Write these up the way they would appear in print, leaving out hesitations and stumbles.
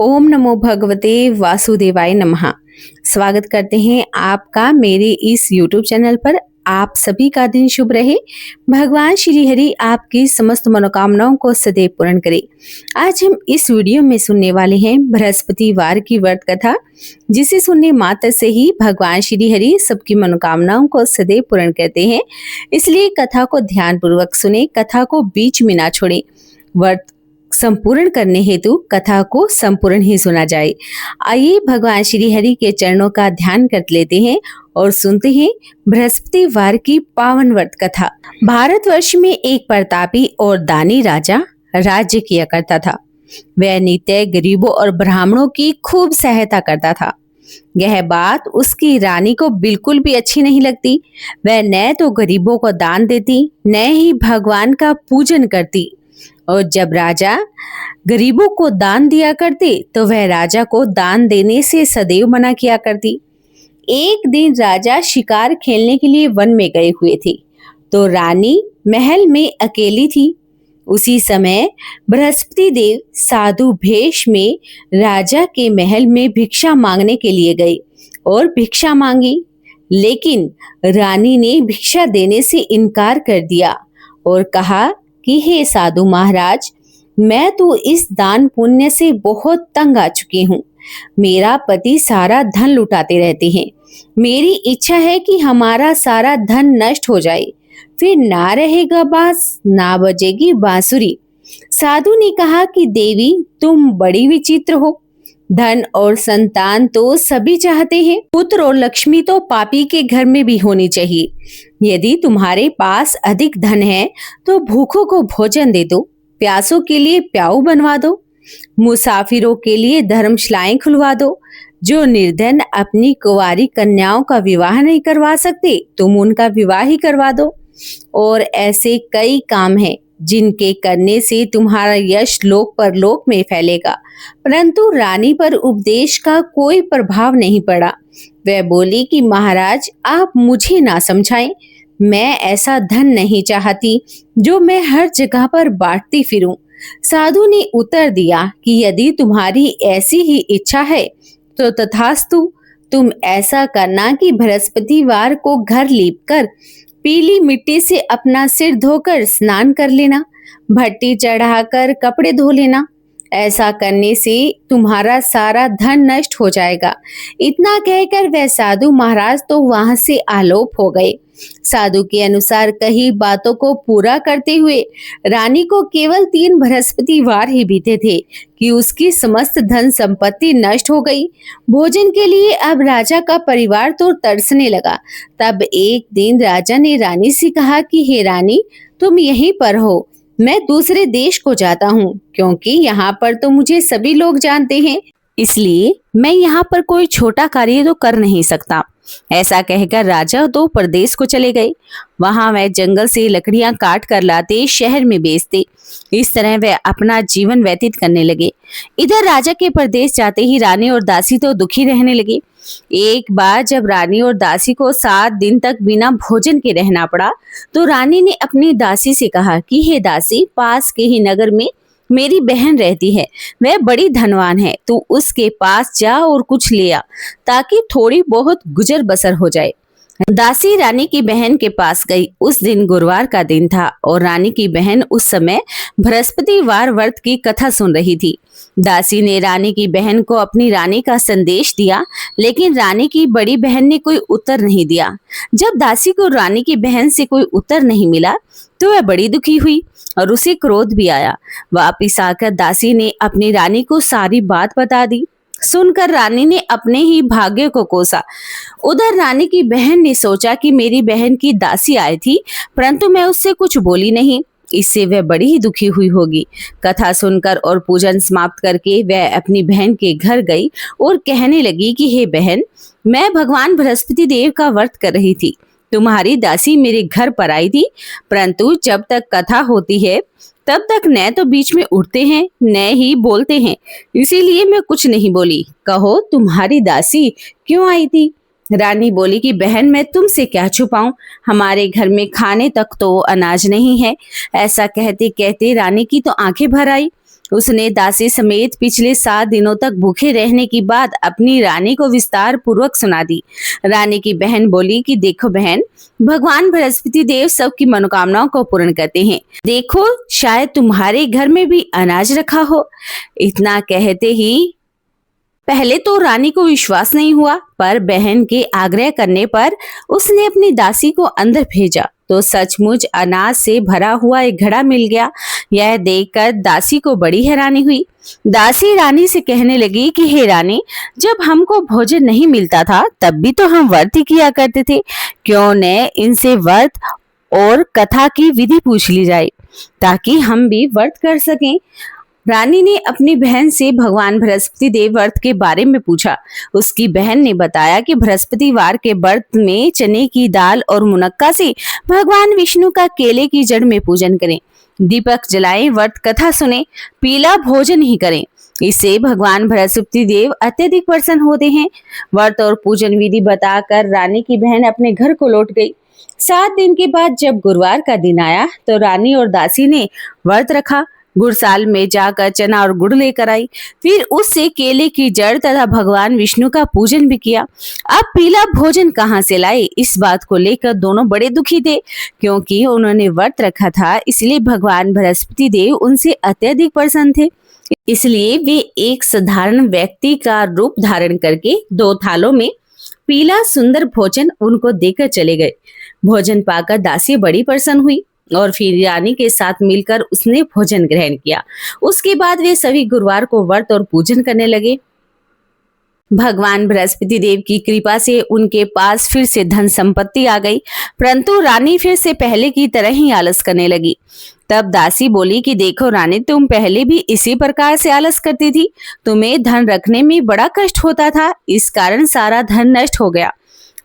ओम नमो भगवते वासुदेवाय नमः। स्वागत करते हैं आपका मेरे इस YouTube चैनल पर। आप सभी का दिन शुभ रहे। भगवान श्री हरि आपकी समस्त मनोकामनाओं को सदैव पूर्ण करे। आज हम इस वीडियो में सुनने वाले हैं बृहस्पतिवार की व्रत कथा, जिसे सुनने मात्र से ही भगवान श्री हरि सबकी मनोकामनाओं को सदैव पूर्ण करते हैं। इसलिए कथा को ध्यान पूर्वक सुने, कथा को बीच में ना छोड़े। व्रत संपूर्ण करने हेतु कथा को संपूर्ण ही सुना जाए। आइए भगवान श्री हरि के चरणों का ध्यान कर लेते हैं और सुनते हैं बृहस्पतिवार की पावन व्रत कथा। भारतवर्ष में एक प्रतापी और दानी राजा राज्य किया करता था। वह नित्य गरीबों और ब्राह्मणों की खूब सहायता करता था। यह बात उसकी रानी को बिल्कुल भी अच्छी नहीं लगती। वह न तो गरीबों को दान देती, न ही भगवान का पूजन करती। और जब राजा गरीबों को दान दिया करते तो वह राजा को दान देने से सदैव मना किया करती। एक दिन राजा शिकार खेलने के लिए वन में गए हुए थे, तो रानी महल में अकेली थी। उसी समय बृहस्पति देव साधु भेष में राजा के महल में भिक्षा मांगने के लिए गए और भिक्षा मांगी, लेकिन रानी ने भिक्षा देने से इनकार कर दिया और कहा कि हे साधु महाराज, मैं तो इस दान पुण्य से बहुत तंग आ चुकी हूँ। मेरा पति सारा धन लुटाते रहते हैं। मेरी इच्छा है कि हमारा सारा धन नष्ट हो जाए, फिर ना रहेगा बांस, ना बजेगी बांसुरी। साधु ने कहा कि देवी, तुम बड़ी विचित्र हो। धन और संतान तो सभी चाहते हैं, पुत्र और लक्ष्मी तो पापी के घर में भी होनी चाहिए। यदि तुम्हारे पास अधिक धन है तो भूखों को भोजन दे दो, प्यासों के लिए प्याऊ बनवा दो, मुसाफिरों के लिए धर्मशालाएं खुलवा दो। जो निर्धन अपनी कुंवारी कन्याओं का विवाह नहीं करवा सकते, तुम उनका विवाह ही करवा दो। और ऐसे कई काम हैं जिनके करने से तुम्हारा यश लोक परलोक में फैलेगा। परंतु रानी पर उपदेश का कोई प्रभाव नहीं पड़ा। वह बोली कि महाराज, आप मुझे ना समझाएं। मैं ऐसा धन नहीं चाहती जो मैं हर जगह पर बांटती फिरूं। साधु ने उत्तर दिया कि यदि तुम्हारी ऐसी ही इच्छा है तो तथास्तु। तुम ऐसा करना कि बृहस्पतिवार को घर लीपकर पीली मिट्टी से अपना सिर धोकर स्नान कर लेना, भट्टी चढ़ाकर कपड़े धो लेना। ऐसा करने से तुम्हारा सारा धन नष्ट हो जाएगा। इतना कहकर वह साधु महाराज तो वहां से आलोप हो गए। साधु के अनुसार कही बातों को पूरा करते हुए रानी को केवल 3 बृहस्पतिवार ही बीते थे कि उसकी समस्त धन संपत्ति नष्ट हो गई। भोजन के लिए अब राजा का परिवार तो तरसने लगा। तब एक दिन राजा ने रानी से कहा कि हे रानी, तुम यहीं पर हो, मैं दूसरे देश को जाता हूँ, क्योंकि यहाँ पर तो मुझे सभी लोग जानते हैं, इसलिए मैं यहाँ पर कोई छोटा कार्य तो कर नहीं सकता। ऐसा कहकर राजा तो परदेश को चले गए। वहां वह जंगल से लकड़ियां काट कर लाते, शहर में बेचते। इस तरह वह अपना जीवन व्यतीत करने लगे। इधर राजा के परदेश जाते ही रानी और दासी तो दुखी रहने लगे। एक बार जब रानी और दासी को 7 दिन तक बिना भोजन के रहना पड़ा, तो रानी ने अपनी दासी से कहा कि हे दासी, पास के ही नगर में मेरी बहन रहती है, वह बड़ी धनवान है, तू उसके पास जा और कुछ ले आ, ताकि थोड़ी बहुत गुजर बसर हो जाए। दासी रानी की बहन के पास गई। उस दिन गुरुवार का दिन था और रानी की बहन उस समय बृहस्पतिवार व्रत की कथा सुन रही थी। दासी ने रानी की बहन को अपनी रानी का संदेश दिया, लेकिन रानी की बड़ी बहन ने कोई उत्तर नहीं दिया। जब दासी को रानी की बहन से कोई उत्तर नहीं मिला तो वह बड़ी दुखी हुई और उसे क्रोध भी आया। वापिस आकर दासी ने अपनी रानी को सारी बात बता दी। सुनकर रानी ने अपने ही भाग्य को कोसा। उधर रानी की बहन ने सोचा कि मेरी बहन की दासी आई थी, परंतु मैं उससे कुछ बोली नहीं, इससे वह बड़ी ही दुखी हुई होगी। कथा सुनकर और पूजन समाप्त करके वह अपनी बहन के घर गई और कहने लगी कि हे बहन, मैं भगवान बृहस्पति देव का व्रत कर रही थी। तुम्हारी दासी मेरे घर पर आई थी, परंतु जब तक कथा होती है तब तक न तो बीच में उठते हैं न ही बोलते हैं, इसीलिए मैं कुछ नहीं बोली। कहो, तुम्हारी दासी क्यों आई थी? रानी बोली कि बहन, मैं तुमसे क्या छुपाऊं, हमारे घर में खाने तक तो अनाज नहीं है। ऐसा कहते कहते रानी की तो आंखें भर आई उसने दासी समेत पिछले 7 दिनों तक भूखे रहने की बात अपनी रानी को विस्तार पूर्वक सुना दी। रानी की बहन बोली कि देखो बहन, भगवान बृहस्पति देव सबकी मनोकामनाओं को पूर्ण करते हैं। देखो, शायद तुम्हारे घर में भी अनाज रखा हो। इतना कहते ही पहले तो रानी को विश्वास नहीं हुआ, पर बहन के आग्रह करने पर उसने अपनी दासी को अंदर भेजा तो सचमुच अनाज से भरा हुआ एक घड़ा मिल गया। यह देखकर दासी को बड़ी हैरानी हुई। दासी रानी से कहने लगी कि हे रानी, जब हमको भोजन नहीं मिलता था तब भी तो हम व्रत ही किया करते थे। क्यों न इनसे व्रत और कथा की विधि पूछ ली जाए ताकि हम भी व्रत कर सकें। रानी ने अपनी बहन से भगवान बृहस्पति देव व्रत के बारे में पूछा। उसकी बहन ने बताया कि बृहस्पतिवार के व्रत में चने की दाल और मुनक्का से भगवान विष्णु का केले की जड़ में पूजन करें, दीपक जलाएं, व्रत कथा सुने, पीला भोजन ही करें। इससे भगवान बृहस्पति देव अत्यधिक प्रसन्न होते हैं। व्रत और पूजन विधि बताकर रानी की बहन अपने घर को लौट गई। 7 दिन के बाद जब गुरुवार का दिन आया तो रानी और दासी ने व्रत रखा। गुड़साल में जाकर चना और गुड़ लेकर आई, फिर उससे केले की जड़ तथा भगवान विष्णु का पूजन भी किया। अब पीला भोजन कहाँ से लाए, इस बात को लेकर दोनों बड़े दुखी थे, क्योंकि उन्होंने व्रत रखा था, इसलिए भगवान बृहस्पति देव उनसे अत्यधिक प्रसन्न थे। इसलिए वे एक साधारण व्यक्ति का रूप धारण करके 2 थालों में पीला सुंदर भोजन उनको देकर चले गए। भोजन पाकर दासी बड़ी प्रसन्न हुई और फिर रानी के साथ मिलकर उसने भोजन ग्रहण किया। उसके बाद वे सभी गुरुवार को व्रत और पूजन करने लगे। भगवान बृहस्पति देव की कृपा से उनके पास फिर से धन संपत्ति आ गई, परंतु रानी फिर से पहले की तरह ही आलस करने लगी। तब दासी बोली कि देखो रानी, तुम पहले भी इसी प्रकार से आलस करती थी। तुम्हें धन रखने में बड़ा कष्ट होता था, इस कारण सारा धन नष्ट हो गया,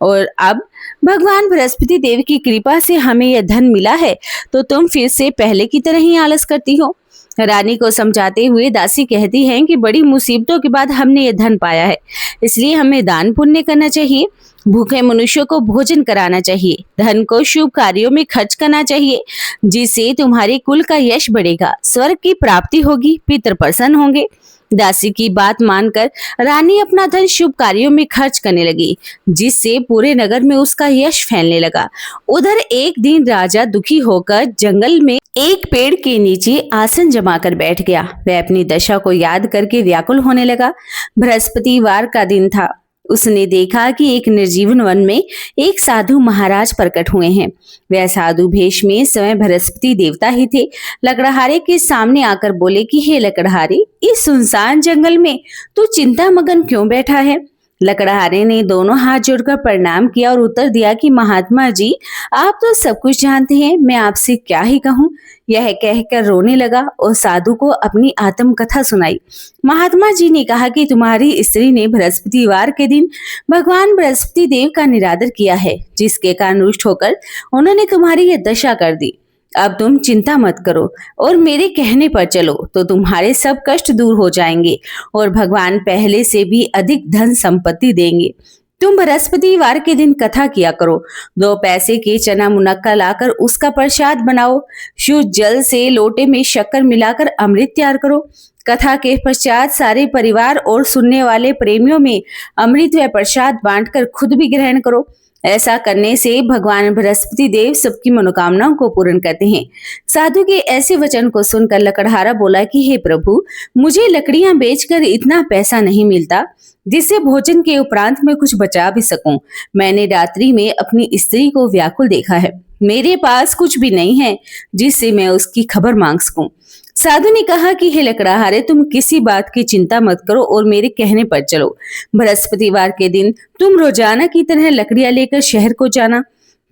और अब भगवान बृहस्पति देव की कृपा से हमें यह धन मिला है तो तुम फिर से पहले की तरह ही आलस करती हो। रानी को समझाते हुए दासी कहती हैं कि बड़ी मुसीबतों के बाद हमने यह धन पाया है, इसलिए हमें दान पुण्य करना चाहिए, भूखे मनुष्यों को भोजन कराना चाहिए, धन को शुभ कार्यों में खर्च करना चाहिए, जिससे तुम्हारे कुल का यश बढ़ेगा, स्वर्ग की प्राप्ति होगी, पितर प्रसन्न होंगे। दासी की बात मानकर रानी अपना धन शुभ कार्यों में खर्च करने लगी, जिससे पूरे नगर में उसका यश फैलने लगा। उधर एक दिन राजा दुखी होकर जंगल में एक पेड़ के नीचे आसन जमाकर बैठ गया। वह अपनी दशा को याद करके व्याकुल होने लगा। बृहस्पतिवार का दिन था। उसने देखा कि एक निर्जीवन वन में एक साधु महाराज प्रकट हुए हैं। वह साधु भेष में स्वयं बृहस्पति देवता ही थे। लकड़हारे के सामने आकर बोले कि हे लकड़हारे, इस सुनसान जंगल में तू चिंता मगन क्यों बैठा है? लकड़हारे ने दोनों हाथ जोड़कर प्रणाम किया और उत्तर दिया कि महात्मा जी, आप तो सब कुछ जानते हैं, मैं आपसे क्या ही कहूँ। यह कहकर रोने लगा और साधु को अपनी आत्मकथा सुनाई। महात्मा जी ने कहा कि तुम्हारी स्त्री ने बृहस्पतिवार के दिन भगवान बृहस्पति देव का निरादर किया है, जिसके कारण रुष्ट होकर उन्होंने तुम्हारी यह दशा कर दी। अब तुम चिंता मत करो और मेरे कहने पर चलो तो तुम्हारे सब कष्ट दूर हो जाएंगे और भगवान पहले से भी अधिक धन संपत्ति देंगे। तुम बृहस्पतिवार के दिन कथा किया करो। 2 पैसे के चना मुनक्का लाकर उसका प्रसाद बनाओ। शुद्ध जल से लोटे में शक्कर मिलाकर अमृत तैयार करो। कथा के पश्चात सारे परिवार और सुनने वाले प्रेमियों में अमृत व प्रसाद बांटकर खुद भी ग्रहण करो। ऐसा करने से भगवान बृहस्पति देव सबकी मनोकामनाओं को पूर्ण करते हैं। साधु के ऐसे वचन को सुनकर लकड़हारा बोला कि हे प्रभु, मुझे लकड़ियां बेचकर इतना पैसा नहीं मिलता जिससे भोजन के उपरांत मैं कुछ बचा भी सकूं। मैंने रात्रि में अपनी स्त्री को व्याकुल देखा है। मेरे पास कुछ भी नहीं है जिससे मैं उसकी खबर मांग सकूं। साधु ने कहा कि हे लकड़हारे, तुम किसी बात की चिंता मत करो और मेरे कहने पर चलो। बृहस्पतिवार के दिन तुम रोजाना की तरह लकड़ियां लेकर शहर को जाना।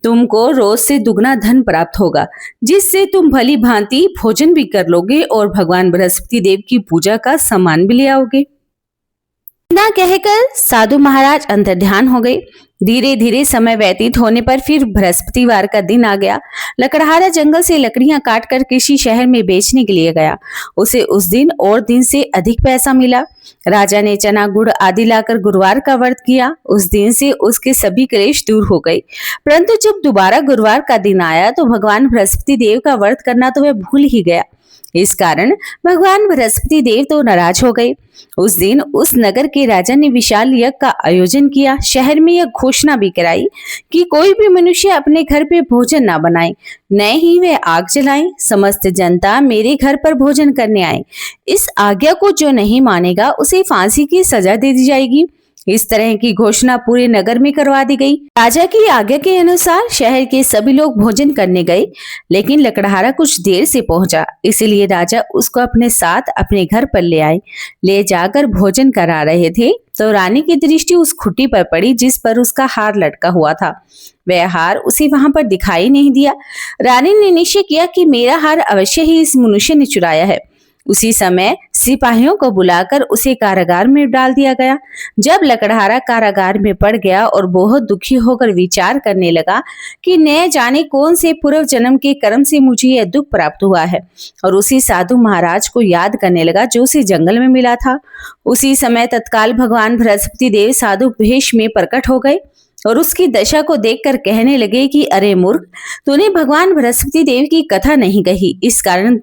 तुमको रोज से दुगना धन प्राप्त होगा, जिससे तुम भली भांति भोजन भी कर लोगे और भगवान बृहस्पति देव की पूजा का सामान भी ले आओगे। इतना कहकर साधु महाराज अंतर्ध्यान हो गए। धीरे धीरे समय व्यतीत होने पर फिर बृहस्पतिवार का दिन आ गया। लकड़हारा जंगल से लकड़ियां काटकर किसी शहर में बेचने के लिए गया। उसे उस दिन और दिन से अधिक पैसा मिला। राजा ने चना गुड़ आदि लाकर गुरुवार का व्रत किया। उस दिन से उसके सभी क्लेश दूर हो गए। परंतु जब दोबारा गुरुवार का दिन आया तो भगवान बृहस्पति देव का व्रत करना तो वह भूल ही गया। इस कारण भगवान बृहस्पति देव तो नाराज हो गए। उस दिन उस नगर के राजा ने विशाल यज्ञ का आयोजन किया। शहर में यह घोषणा भी कराई कि कोई भी मनुष्य अपने घर पे भोजन ना बनाए, न ही वे आग जलाएं। समस्त जनता मेरे घर पर भोजन करने आए। इस आज्ञा को जो नहीं मानेगा उसे फांसी की सजा दे दी जाएगी। इस तरह की घोषणा पूरे नगर में करवा दी गई। राजा की आज्ञा के अनुसार शहर के सभी लोग भोजन करने गए, लेकिन लकड़हारा कुछ देर से पहुंचा, इसलिए राजा उसको अपने साथ अपने घर पर ले आए। ले जाकर भोजन करा रहे थे तो रानी की दृष्टि उस खुट्टी पर पड़ी जिस पर उसका हार लटका हुआ था। वह हार उसे वहां पर दिखाई नहीं दिया। रानी ने निश्चय किया कि मेरा हार अवश्य ही इस मनुष्य ने चुराया है। उसी समय सिपाहियों को बुलाकर उसे कारागार में डाल दिया गया। जब लकड़हारा कारागार में पड़ गया और बहुत दुखी होकर विचार करने लगा कि न जाने कौन से पूर्व जन्म के कर्म से मुझे यह दुख प्राप्त हुआ है, और उसी साधु महाराज को याद करने लगा जो उसे जंगल में मिला था। उसी समय तत्काल भगवान बृहस्पति देव साधु वेश में प्रकट हो गए और उसकी दशा को देखकर कहने लगे कि अरे मूर्ख, तूने भगवान बृहस्पति देव की कथा नहीं कही, इस कारण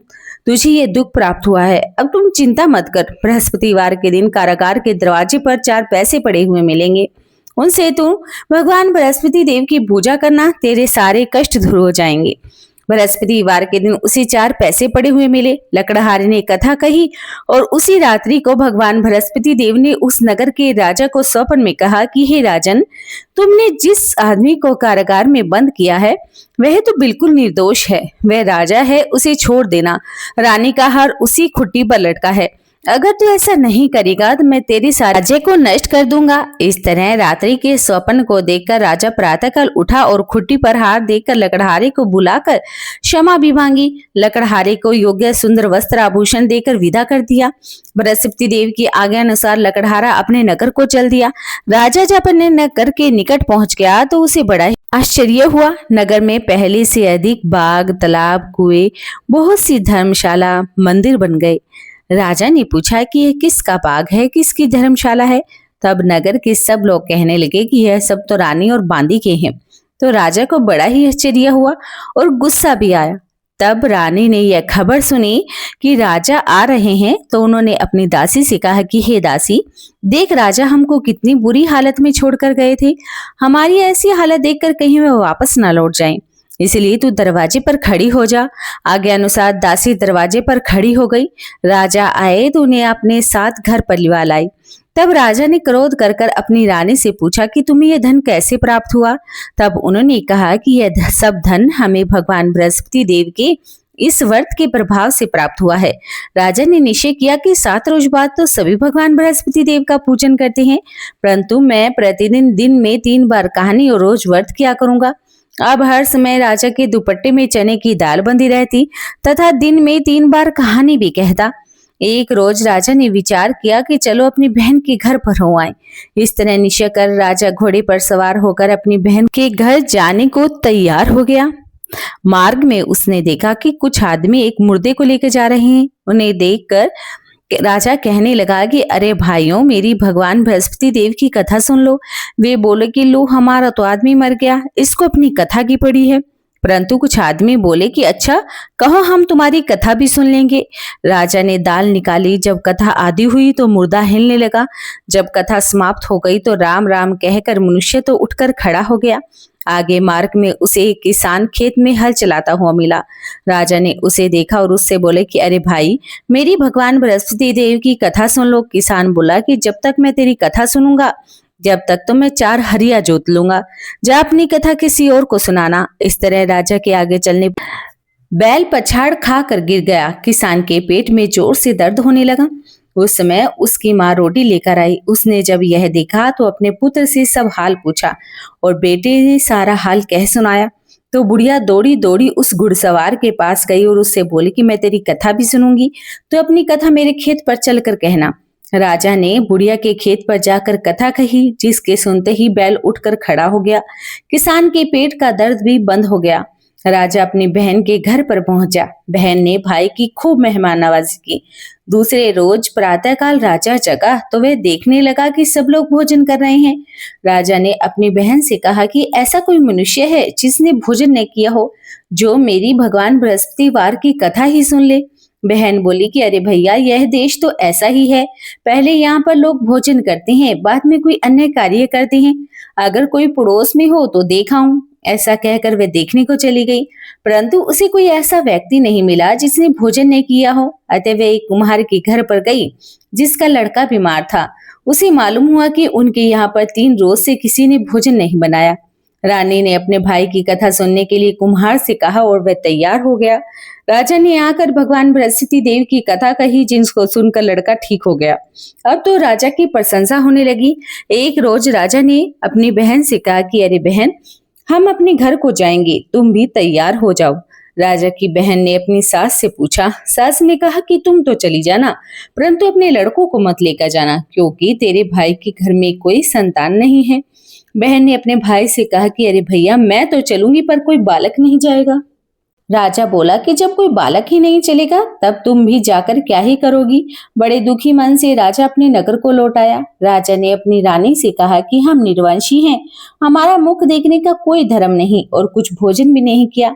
तुझे ये दुख प्राप्त हुआ है। अब तुम चिंता मत कर, बृहस्पतिवार के दिन कारागार के दरवाजे पर 4 पैसे पड़े हुए मिलेंगे। उनसे तू भगवान बृहस्पति देव की पूजा करना, तेरे सारे कष्ट दूर हो जाएंगे। बृहस्पतिवार के दिन उसे 4 पैसे पड़े हुए मिले। लकड़हारे ने कथा कही और उसी रात्रि को भगवान बृहस्पति देव ने उस नगर के राजा को स्वप्न में कहा कि हे राजन, तुमने जिस आदमी को कारागार में बंद किया है वह तो बिल्कुल निर्दोष है। वह राजा है, उसे छोड़ देना। रानी का हार उसी खुट्टी पर लटका है। अगर तू ऐसा नहीं करेगा तो मैं तेरे सारे राज्य को नष्ट कर दूंगा। इस तरह रात्रि के स्वप्न को देखकर राजा प्रातःकाल उठा और खुट्टी पर हार देखकर लकड़हारे को बुलाकर क्षमा भी मांगी। लकड़हारे को योग्य सुंदर वस्त्र आभूषण देकर विदा कर दिया। बृहस्पति देव की आज्ञा अनुसार लकड़हारा अपने नगर को चल दिया। राजा जब अपने नगर के निकट पहुंच गया तो उसे बड़ा ही आश्चर्य हुआ। नगर में पहले से अधिक बाग, तालाब, कुएं, बहुत सी धर्मशाला, मंदिर बन गए। राजा ने पूछा कि यह किसका बाग है, किसकी धर्मशाला है। तब नगर के सब लोग कहने लगे कि यह सब तो रानी और बांदी के हैं। तो राजा को बड़ा ही आश्चर्य हुआ और गुस्सा भी आया। तब रानी ने यह खबर सुनी कि राजा आ रहे हैं तो उन्होंने अपनी दासी से कहा कि हे दासी, देख राजा हमको कितनी बुरी हालत में छोड़कर गए थे। हमारी ऐसी हालत देखकर कहीं वह वापस ना लौट जाएं। इसलिए तू दरवाजे पर खड़ी हो जा। आज्ञा अनुसार दासी दरवाजे पर खड़ी हो गई। राजा आए तो उन्हें अपने साथ घर पर लिवा लाई। तब राजा ने क्रोध कर कर अपनी रानी से पूछा कि तुम्हें यह धन कैसे प्राप्त हुआ। तब उन्होंने कहा कि यह सब धन हमें भगवान बृहस्पति देव के इस व्रत के प्रभाव से प्राप्त हुआ है। राजा ने निश्चय किया कि 7 रोज बाद तो सभी भगवान बृहस्पति देव का पूजन करते हैं, परंतु मैं प्रतिदिन दिन में 3 बार कहानी और रोज व्रत किया करूंगा। अब हर समय राजा के दुपट्टे में चने की दाल बंधी रहती तथा दिन में 3 बार कहानी भी कहता। एक रोज राजा ने विचार किया कि चलो अपनी बहन के घर पर हो आए। इस तरह निश्चय कर राजा घोड़े पर सवार होकर अपनी बहन के घर जाने को तैयार हो गया। मार्ग में उसने देखा कि कुछ आदमी एक मुर्दे को लेकर जा रहे हैं। उन्हें देखकर राजा कहने लगा कि अरे भाइयों, मेरी भगवान बृहस्पति देव की कथा सुन लो। वे बोले कि लो, हमारा तो आदमी मर गया, इसको अपनी कथा की पड़ी है। परंतु कुछ आदमी बोले कि अच्छा, कहो हम तुम्हारी कथा भी सुन लेंगे। राजा ने दाल निकाली। जब कथा आदि हुई तो मुर्दा हिलने लगा। जब कथा समाप्त हो गई तो राम राम कहकर मनुष्य तो उठकर खड़ा हो गया। आगे मार्ग में उसे एक किसान खेत में हल चलाता हुआ मिला। राजा ने उसे देखा और उससे बोले कि अरे भाई, मेरी भगवान बृहस्पति देव की कथा सुन लो। किसान बोला कि जब तक मैं तेरी कथा सुनूंगा जब तक तो मैं 4 हरिया जोत लूंगा। जा अपनी कथा किसी और को सुनाना। इस तरह राजा के आगे चलने बैल पछाड़ खा कर गिर गया। किसान के पेट में जोर से दर्द होने लगा। उस समय उसकी माँ रोटी लेकर आई। उसने जब यह देखा तो अपने पुत्र से सब हाल पूछा और बेटे ने सारा हाल कह सुनाया। तो बुढ़िया दौड़ी दौड़ी उस घुड़सवार के पास गई और उससे बोली कि मैं तेरी कथा भी सुनूंगी, तो अपनी कथा मेरे खेत पर चलकर कहना। राजा ने बुढ़िया के खेत पर जाकर कथा कही, जिसके सुनते ही बैल उठकर खड़ा हो गया। किसान के पेट का दर्द भी बंद हो गया। राजा अपनी बहन के घर पर पहुंचा। बहन ने भाई की खूब मेहमान नवाजी की। दूसरे रोज प्रातःकाल राजा जगा तो वह देखने लगा कि सब लोग भोजन कर रहे हैं। राजा ने अपनी बहन से कहा कि ऐसा कोई मनुष्य है जिसने भोजन न किया हो, जो मेरी भगवान बृहस्पतिवार की कथा ही सुन ले। बहन बोली कि अरे भैया, यह देश तो ऐसा ही है। पहले यहाँ पर लोग भोजन करते हैं, बाद में कोई अन्य कार्य करते हैं। अगर कोई पड़ोस में हो तो देखाऊं। ऐसा कहकर वे देखने को चली गई, परंतु उसे कोई ऐसा व्यक्ति नहीं मिला जिसने भोजन नहीं किया हो। अतः वे एक कुम्हार के घर पर गई जिसका लड़का बीमार था। उसे मालूम हुआ कि उनके यहाँ पर 3 रोज से किसी ने भोजन नहीं बनाया। रानी ने अपने भाई की कथा सुनने के लिए कुम्हार से कहा और वह तैयार हो गया। राजा ने आकर भगवान बृहस्पति देव की कथा कही, जिसको सुनकर लड़का ठीक हो गया। अब तो राजा की प्रशंसा होने लगी। एक रोज राजा ने अपनी बहन से कहा कि अरे बहन, हम अपने घर को जाएंगे, तुम भी तैयार हो जाओ। राजा की बहन ने अपनी सास से पूछा। सास ने कहा कि तुम तो चली जाना, परंतु अपने लड़कों को मत लेकर जाना, क्योंकि तेरे भाई के घर में कोई संतान नहीं है। बहन ने अपने भाई से कहा कि अरे भैया, मैं तो चलूंगी, पर कोई बालक नहीं जाएगा। राजा बोला कि जब कोई बालक ही नहीं चलेगा, तब तुम भी जाकर क्या ही करोगी। बड़े दुखी मन से राजा अपने नगर को लौट आया। राजा ने अपनी रानी से कहा कि हम निर्वंशी हैं, हमारा मुख देखने का कोई धर्म नहीं और कुछ भोजन भी नहीं किया।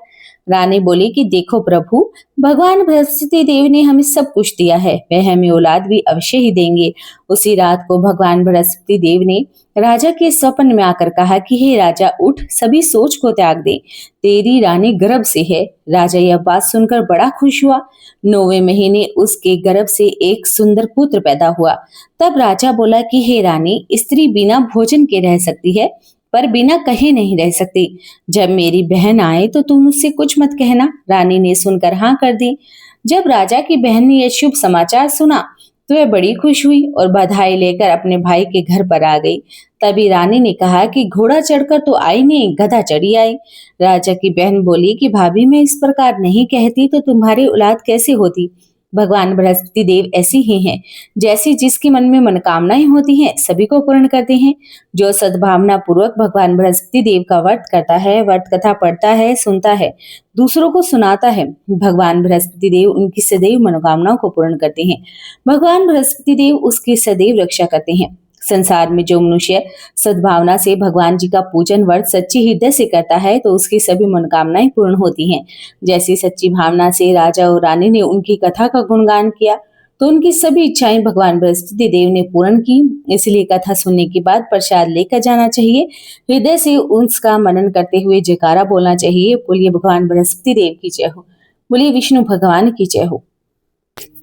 रानी बोली कि देखो प्रभु, भगवान बृहस्पति देव ने हमें सब कुछ दिया है, वह हमें औलाद भी अवश्य ही देंगे। उसी रात को भगवान बृहस्पति देव ने राजा के स्वप्न में आकर कहा कि हे राजा, उठ, सभी सोच को त्याग दे, तेरी रानी गर्भ से है। राजा यह बात सुनकर बड़ा खुश हुआ। 9वें महीने उसके गर्भ से एक सुंदर पुत्र पैदा हुआ। तब राजा बोला कि हे रानी, स्त्री बिना भोजन के रह सकती है, पर बिना कहे नहीं रह सकती। जब मेरी बहन आए तो तुम उससे कुछ मत कहना। रानी ने सुनकर हाँ कर दी। जब राजा की बहन ने यह शुभ समाचार सुना तो वह बड़ी खुश हुई और बधाई लेकर अपने भाई के घर पर आ गई। तभी रानी ने कहा कि घोड़ा चढ़कर तो आई नहीं, गधा चढ़ी आई। राजा की बहन बोली कि भाभी, मैं इस प्रकार नहीं कहती तो तुम्हारी औलाद कैसे होती। भगवान बृहस्पति देव ऐसे ही हैं, जैसी जिसके मन में मनोकामनाएं होती हैं सभी को पूर्ण करते हैं। जो सद्भावना पूर्वक भगवान बृहस्पति देव का व्रत करता है, व्रत कथा पढ़ता है, सुनता है, दूसरों को सुनाता है, भगवान बृहस्पति देव उनकी सदैव मनोकामनाओं को पूर्ण करते हैं। भगवान बृहस्पति देव उसकी सदैव रक्षा करते हैं। संसार में जो मनुष्य सद्भावना से भगवान जी का पूजन व्रत सच्ची हृदय से करता है तो उसकी सभी मनोकामनाएं पूर्ण होती हैं। जैसी सच्ची भावना से राजा और रानी ने उनकी कथा का गुणगान किया तो उनकी सभी इच्छाएं भगवान बृहस्पति देव ने पूर्ण की। इसलिए कथा सुनने के बाद प्रसाद लेकर जाना चाहिए। हृदय से उसका मनन करते हुए जयकारा बोलना चाहिए। बोलिए भगवान बृहस्पति देव की जय हो, बोलिए विष्णु भगवान की जय हो।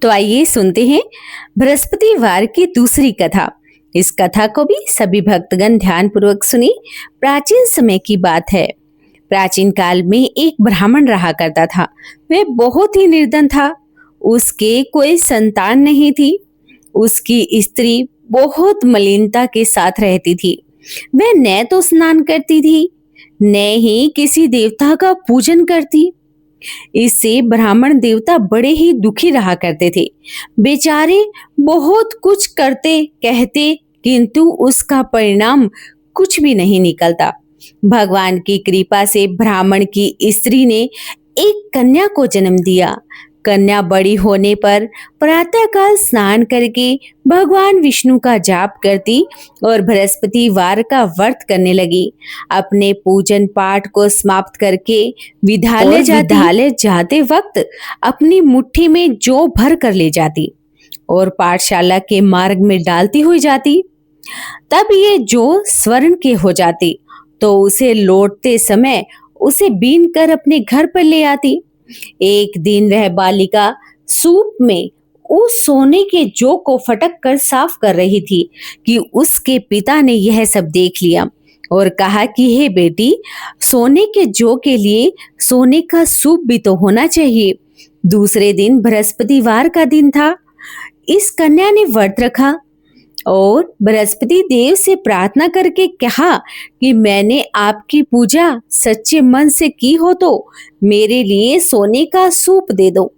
तो आइए सुनते हैं बृहस्पतिवार की दूसरी कथा। इस कथा को भी सभी भक्तगण ध्यान पूर्वक सुनी। प्राचीन समय की बात है। प्राचीन काल में एक ब्राह्मण रहा करता था। वह बहुत ही निर्धन था। उसके कोई संतान नहीं थी। उसकी स्त्री बहुत मलिनता के साथ रहती थी। वह न तो स्नान करती थी, न ही किसी देवता का पूजन करती। इससे ब्राह्मण देवता बड़े ही दुखी रहा करते थे। बेचारे बहुत कुछ करते कहते, किंतु उसका परिणाम कुछ भी नहीं निकलता। भगवान की कृपा से ब्राह्मण की स्त्री ने एक कन्या को जन्म दिया। कन्या बड़ी होने पर प्रातःकाल स्नान करके भगवान विष्णु का जाप करती और बृहस्पतिवार का व्रत करने लगी। अपने पूजन पाठ को समाप्त करके विद्यालय जाते वक्त अपनी मुट्ठी में जौ भर कर ले जाती और पाठशाला के मार्ग में डालती हुई जाती। तब ये जौ स्वर्ण के हो जाती तो उसे लौटते समय उसे बीन कर अपने घर पर ले आती। एक दिन वह बालिका सूप में उस सोने के जौ को फटक कर साफ कर रही थी कि उसके पिता ने यह सब देख लिया और कहा कि हे बेटी, सोने के जौ के लिए सोने का सूप भी तो होना चाहिए। दूसरे दिन बृहस्पतिवार का दिन था। इस कन्या ने व्रत रखा और बृहस्पति देव से प्रार्थना करके कहा कि मैंने आपकी पूजा सच्चे मन से की हो तो मेरे लिए सोने का सूप दे दो।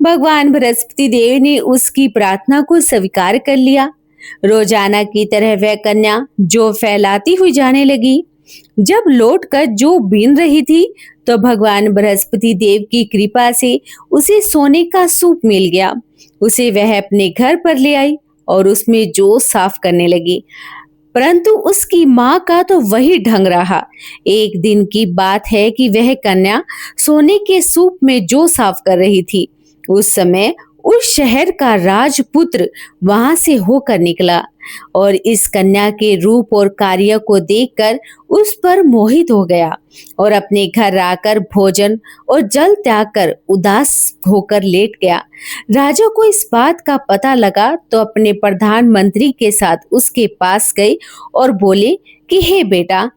भगवान बृहस्पति देव ने उसकी प्रार्थना को स्वीकार कर लिया। रोजाना की तरह वह कन्या जौ फैलाती हुई जाने लगी। जब लौटकर जौ बीन रही थी तो भगवान बृहस्पति देव की कृपा से उसे सोने का सूप मिल गया। उसे वह अपने घर पर ले आई और उसमें जौ साफ करने लगी, परंतु उसकी माँ का तो वही ढंग रहा। एक दिन की बात है कि वह कन्या सोने के सूप में जौ साफ कर रही थी। उस समय उस शहर का राजपुत्र वहां से होकर निकला और इस कन्या के रूप और कार्य को देखकर उस पर मोहित हो गया और अपने घर आकर भोजन और जल त्याग कर उदास होकर लेट गया। राजा को इस बात का पता लगा तो अपने प्रधानमंत्री के साथ उसके पास गए और बोले कि हे बेटा,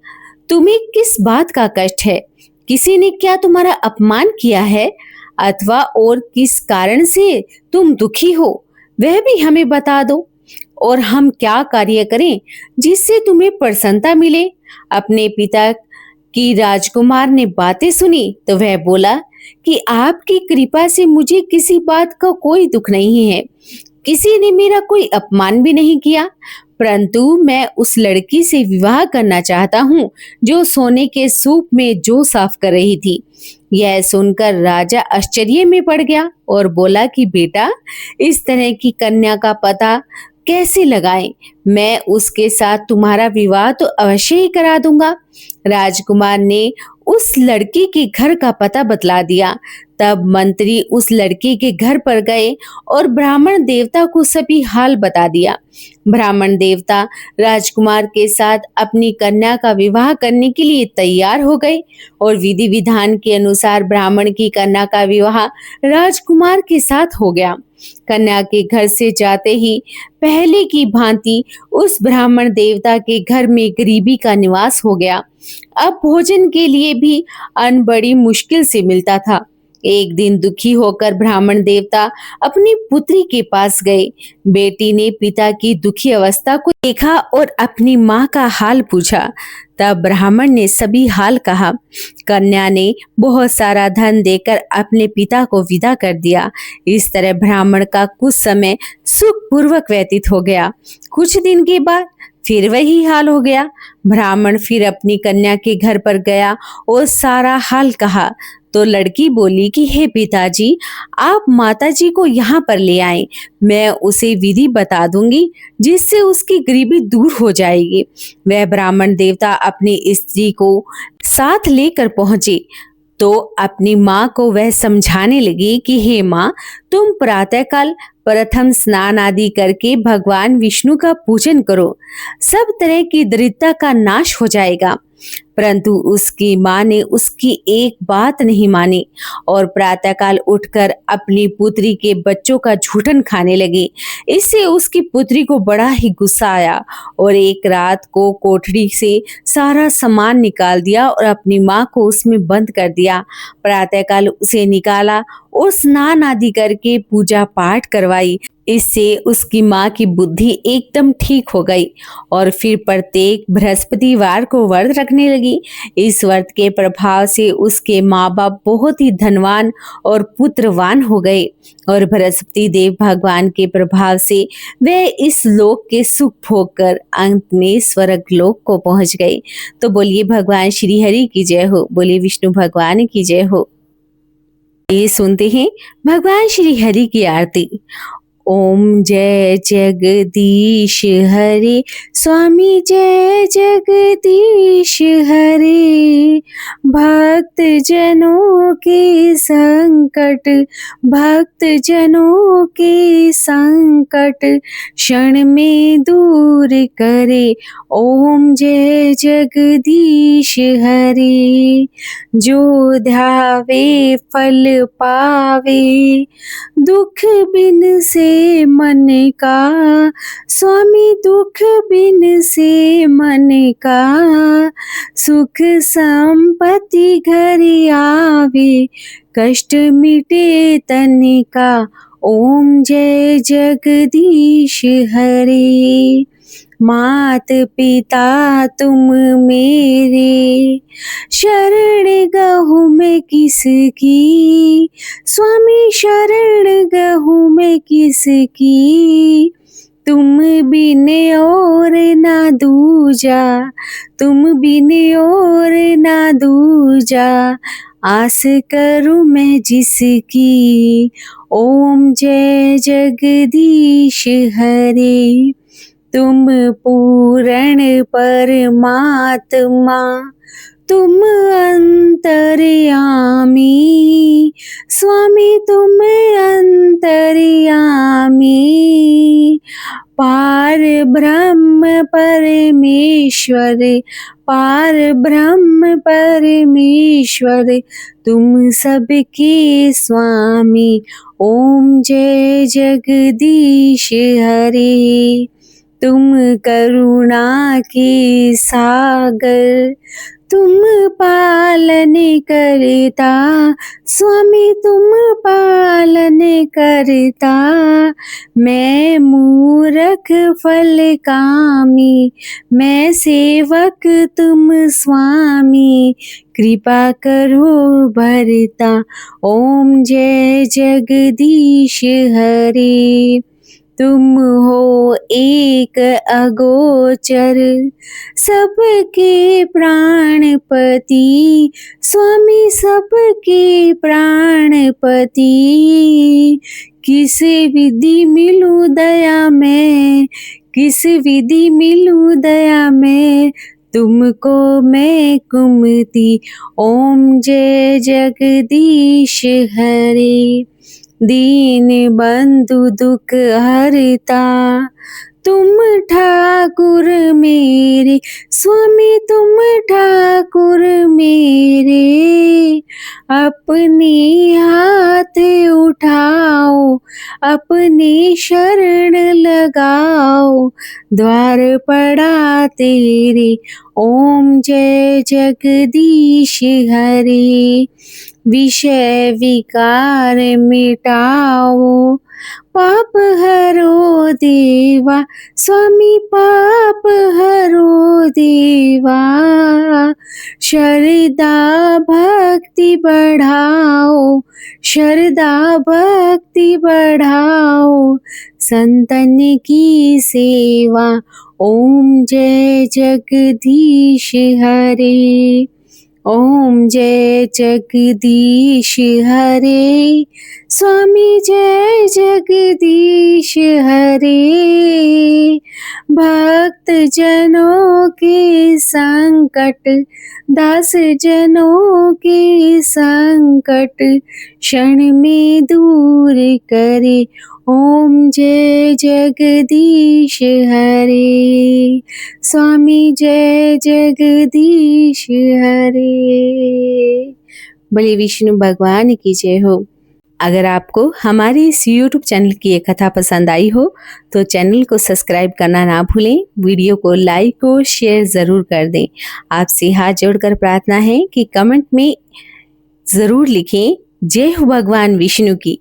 तुम्हें किस बात का कष्ट है? किसी ने क्या तुम्हारा अपमान किया है अथवा और किस कारण से तुम दुखी हो, वह भी हमें बता दो और हम क्या कार्य करें जिससे तुम्हें प्रसन्नता मिले। अपने पिता की राजकुमार ने बातें सुनी तो वह बोला कि आपकी कृपा से मुझे किसी बात का कोई दुख नहीं है, किसी ने मेरा कोई अपमान भी नहीं किया, परंतु मैं उस लड़की से विवाह करना चाहता हूँ जो सोने के सूप में जौ साफ कर रही थी। यह सुनकर राजा आश्चर्य में पड़ गया और बोला कि बेटा, इस तरह की कन्या का पता कैसे लगाएं? मैं उसके साथ तुम्हारा विवाह तो अवश्य ही करा दूंगा। राजकुमार ने उस लड़की के घर का पता बतला दिया। तब मंत्री उस लड़की के घर पर गए और ब्राह्मण देवता को सभी हाल बता दिया। ब्राह्मण देवता राजकुमार के साथ अपनी कन्या का विवाह करने के लिए तैयार हो गए और विधि विधान के अनुसार ब्राह्मण की कन्या का विवाह राजकुमार के साथ हो गया। कन्या के घर से जाते ही पहले की भांति उस ब्राह्मण देवता के घर में गरीबी का निवास हो गया। अब भोजन के लिए भी अन्न बड़ी मुश्किल से मिलता था। एक दिन दुखी होकर ब्राह्मण देवता अपनी पुत्री के पास गए। बेटी ने पिता की दुखी अवस्था को देखा और अपनी माँ का हाल पूछा। तब ब्राह्मण ने सभी हाल कहा। कन्या ने बहुत सारा धन देकर अपने पिता को विदा कर दिया। इस तरह ब्राह्मण का कुछ समय सुखपूर्वक व्यतीत हो गया। कुछ दिन के बाद फिर वही हाल हो गया। ब्राह्मण फिर अपनी कन्या के घर पर गया और सारा हाल कहा तो लड़की बोली कि हे पिताजी, आप माताजी को यहाँ पर ले आए, मैं उसे विधि बता दूंगी जिससे उसकी गरीबी दूर हो जाएगी। वह ब्राह्मण देवता अपनी स्त्री को साथ लेकर पहुंचे तो अपनी माँ को वह समझाने लगी कि हे माँ, तुम प्रातःकाल प्रथम स्नान आदि करके भगवान विष्णु का पूजन करो, सब तरह की दरिद्रता का नाश हो जाएगा। परंतु उसकी माँ ने उसकी एक बात नहीं मानी और प्रातःकाल उठकर अपनी पुत्री के बच्चों का झूठन खाने लगी। इससे उसकी पुत्री को बड़ा ही गुस्सा आया और एक रात को कोठरी से सारा सामान निकाल दिया और अपनी माँ को उसमें बंद कर दिया। प्रातःकाल उसे निकाला और स्नान आदि करके पूजा पाठ करवाई। इससे उसकी माँ की बुद्धि एकदम ठीक हो गई और फिर प्रत्येक बृहस्पतिवार को व्रत रखने लगी। इस व्रत के प्रभाव से उसके माँ बाप बहुत ही धनवान और पुत्रवान हो गए और बृहस्पति देव भगवान के प्रभाव से वे इस लोक के सुख भोग कर अंत में स्वर्ग लोक को पहुंच गए। तो बोलिए भगवान श्री हरि की जय हो, बोलिए विष्णु भगवान की जय हो। ये सुनते हैं भगवान श्री हरि की आरती। ओम जय जगदीश हरे, स्वामी जय जगदीश हरे। भक्त जनों के संकट, भक्त जनों के संकट क्षण में दूर करे। ओम जय जगदीश हरे। जो ध्यावे फल पावे, दुख बिन से मन का, स्वामी दुख बिन से मन का। सुख संपत्ति घर आवे, कष्ट मिटे तन का। ओम जय जगदीश हरे। मात पिता तुम मेरे, शरण गहूँ मैं किसकी, स्वामी शरण गहूँ मैं किसकी। तुम बिन और ना दूजा, तुम बिन और ना दूजा, आस करूँ मैं जिसकी। ओम जय जगदीश हरे। तुम पूर्ण परमात्मा, तुम अंतर्यामी, स्वामी तुम अंतर्यामी, पार ब्रह्म परमेश्वर, पार ब्रह्म परमेश्वर, तुम सबके स्वामी। ओम जय जगदीश हरे। तुम करुणा के सागर, तुम पालन करता, स्वामी तुम पालन करता। मैं मूरख फल कामी, मैं सेवक तुम स्वामी, कृपा करो भरता। ओम जय जगदीश हरे। तुम हो एक अगोचर, सबके प्राणपति, स्वामी सबके प्राणपति। किस विधि मिलूं दया में, किस विधि मिलूं दया में, तुमको मैं कुमति। ओम जय जगदीश हरे। दीन बंधु दुख हरता, तुम ठाकुर मेरे, स्वामी तुम ठाकुर मेरे। अपने हाथ उठाओ, अपने शरण लगाओ, द्वार पड़ा तेरे। ओम जय जगदीश हरे। विषय विकार मिटाओ, पाप हरो देवा, स्वामी पाप हरो देवा। श्रद्धा भक्ति बढ़ाओ, श्रद्धा भक्ति बढ़ाओ, संतन की सेवा। ओम जय जगदीश हरे। ओम जय जगदीश हरे। स्वामी जय जगदीश हरे। भक्त जनों के संकट, दास जनों के संकट, क्षण में दूर करे। ओम जय जगदीश हरे। स्वामी जय जगदीश हरे। बोले विष्णु भगवान की जय हो। अगर आपको हमारे इस YouTube चैनल की ये कथा पसंद आई हो तो चैनल को सब्सक्राइब करना ना भूलें, वीडियो को लाइक और शेयर ज़रूर कर दें। आपसे हाथ जोड़कर प्रार्थना है कि कमेंट में ज़रूर लिखें, जय हो भगवान विष्णु की।